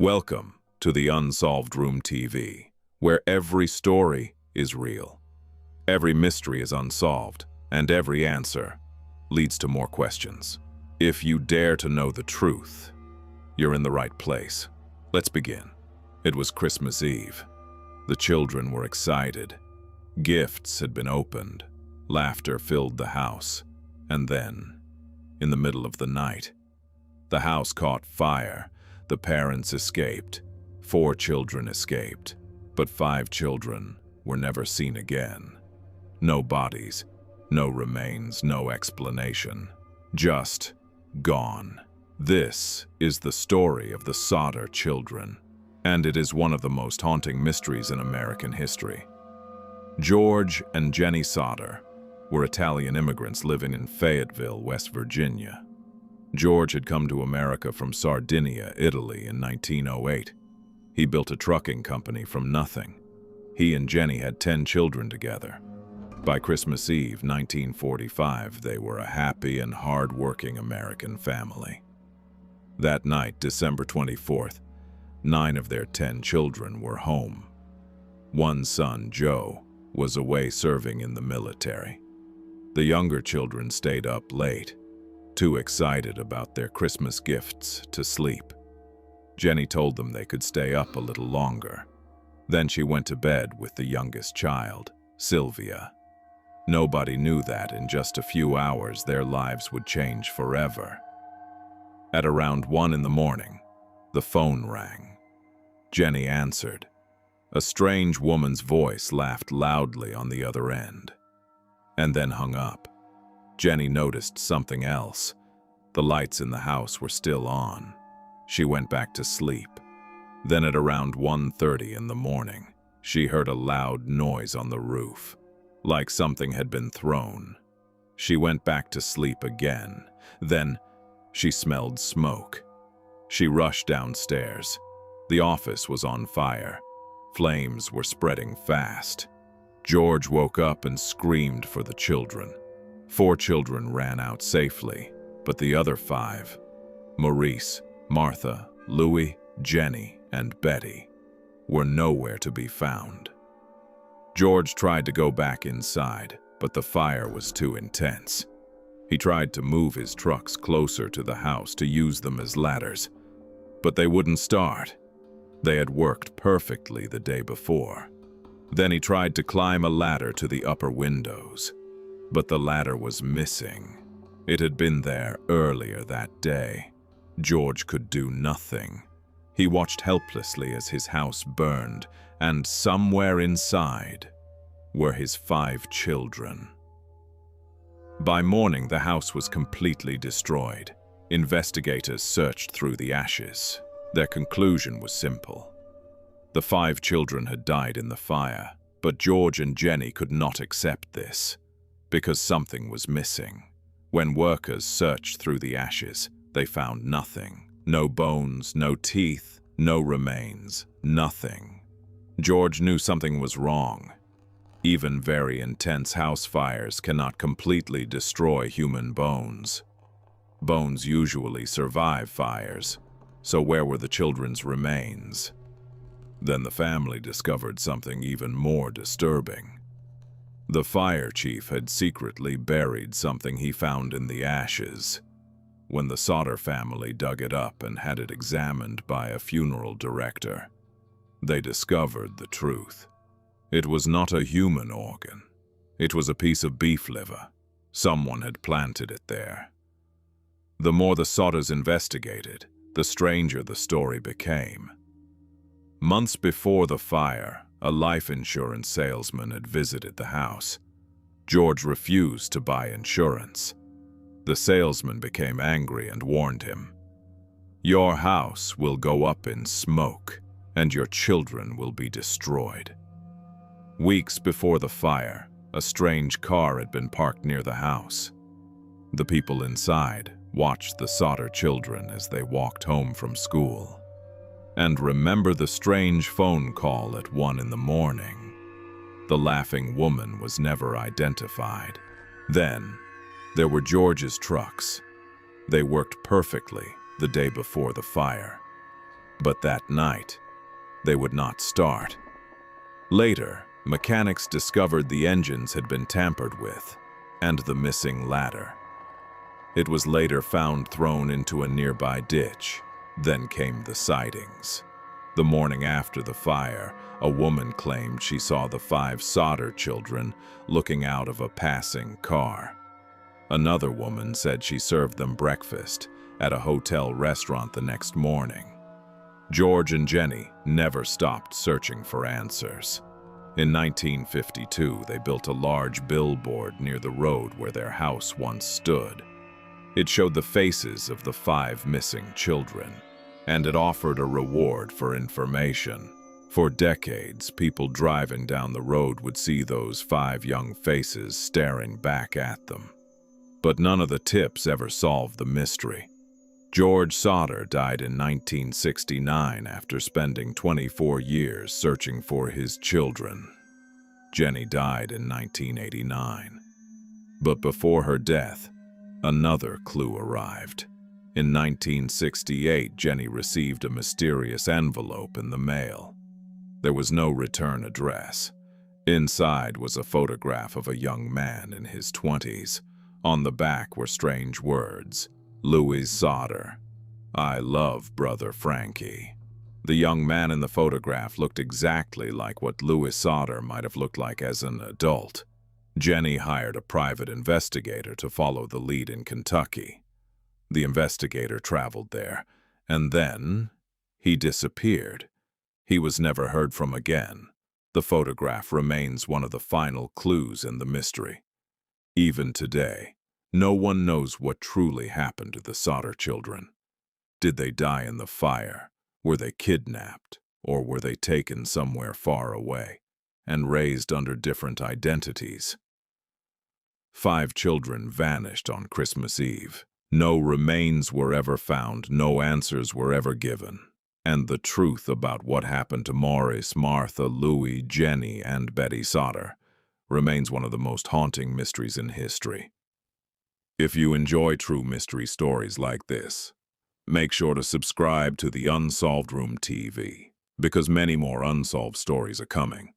Welcome to the Unsolved Room TV, where every story is real. Every mystery is unsolved, and every answer leads to more questions. If you dare to know the truth, you're in the right place. Let's begin. It was Christmas Eve. The children were excited. Gifts had been opened. Laughter filled the house. And then, in the middle of the night, the house caught fire. The parents escaped. 4 children escaped, but 5 children were never seen again. No bodies, no remains, no explanation. Just gone. This is the story of the Sodder children, and it is one of the most haunting mysteries in American history. George and Jennie Sodder were Italian immigrants living in Fayetteville, West Virginia. George had come to America from Sardinia, Italy in 1908. He built a trucking company from nothing. He and Jennie had 10 children together. By Christmas Eve, 1945, they were a happy and hard-working American family. That night, December 24th, 9 of their 10 children were home. One son, Joe, was away serving in the military. The younger children stayed up late, too excited about their Christmas gifts to sleep. Jennie told them they could stay up a little longer. Then she went to bed with the youngest child, Sylvia. Nobody knew that in just a few hours their lives would change forever. At around 1 in the morning, the phone rang. Jennie answered. A strange woman's voice laughed loudly on the other end, and then hung up. Jennie noticed something else. The lights in the house were still on. She went back to sleep. Then at around 1:30 in the morning, she heard a loud noise on the roof, like something had been thrown. She went back to sleep again. Then she smelled smoke. She rushed downstairs. The office was on fire. Flames were spreading fast. George woke up and screamed for the children. 4 children ran out safely, but the other 5, Maurice, Martha, Louis, Jennie, and Betty, were nowhere to be found. George tried to go back inside, but the fire was too intense. He tried to move his trucks closer to the house to use them as ladders, but they wouldn't start. They had worked perfectly the day before. Then he tried to climb a ladder to the upper windows, but the ladder was missing. It had been there earlier that day. George could do nothing. He watched helplessly as his house burned, and somewhere inside were his 5 children. By morning, the house was completely destroyed. Investigators searched through the ashes. Their conclusion was simple. The 5 children had died in the fire, but George and Jennie could not accept this, because something was missing. When workers searched through the ashes, they found nothing. No bones, no teeth, no remains, nothing. George knew something was wrong. Even very intense house fires cannot completely destroy human bones. Bones usually survive fires, so where were the children's remains? Then the family discovered something even more disturbing. The fire chief had secretly buried something he found in the ashes. When the Sodder family dug it up and had it examined by a funeral director, they discovered the truth. It was not a human organ. It was a piece of beef liver. Someone had planted it there. The more the Sodders investigated, the stranger the story became. Months before the fire, a life insurance salesman had visited the house. George refused to buy insurance. The salesman became angry and warned him, "Your house will go up in smoke, and your children will be destroyed." Weeks before the fire, a strange car had been parked near the house. The people inside watched the Sodder children as they walked home from school. And remember the strange phone call at 1 in the morning. The laughing woman was never identified. Then, there were George's trucks. They worked perfectly the day before the fire. But that night, they would not start. Later, mechanics discovered the engines had been tampered with, and the missing ladder. It was later found thrown into a nearby ditch. Then came the sightings. The morning after the fire, a woman claimed she saw the 5 Sodder children looking out of a passing car. Another woman said she served them breakfast at a hotel restaurant the next morning. George and Jennie never stopped searching for answers. In 1952, they built a large billboard near the road where their house once stood. It showed the faces of the 5 missing children, and it offered a reward for information. For decades, people driving down the road would see those 5 young faces staring back at them. But none of the tips ever solved the mystery. George Sodder died in 1969 after spending 24 years searching for his children. Jennie died in 1989. But before her death, another clue arrived. In 1968, Jennie received a mysterious envelope in the mail. There was no return address. Inside was a photograph of a young man in his 20s. On the back were strange words: Louis Sodder, I love brother Frankie. The young man in the photograph looked exactly like what Louis Sodder might have looked like as an adult. Jennie hired a private investigator to follow the lead in Kentucky. The investigator traveled there, and then he disappeared. He was never heard from again. The photograph remains one of the final clues in the mystery. Even today, no one knows what truly happened to the Sodder children. Did they die in the fire? Were they kidnapped? Or were they taken somewhere far away and raised under different identities? 5 children vanished on Christmas Eve. No remains were ever found, no answers were ever given. And the truth about what happened to Maurice, Martha, Louis, Jennie, and Betty Sodder remains one of the most haunting mysteries in history. If you enjoy true mystery stories like this, make sure to subscribe to the Unsolved Room TV, because many more unsolved stories are coming.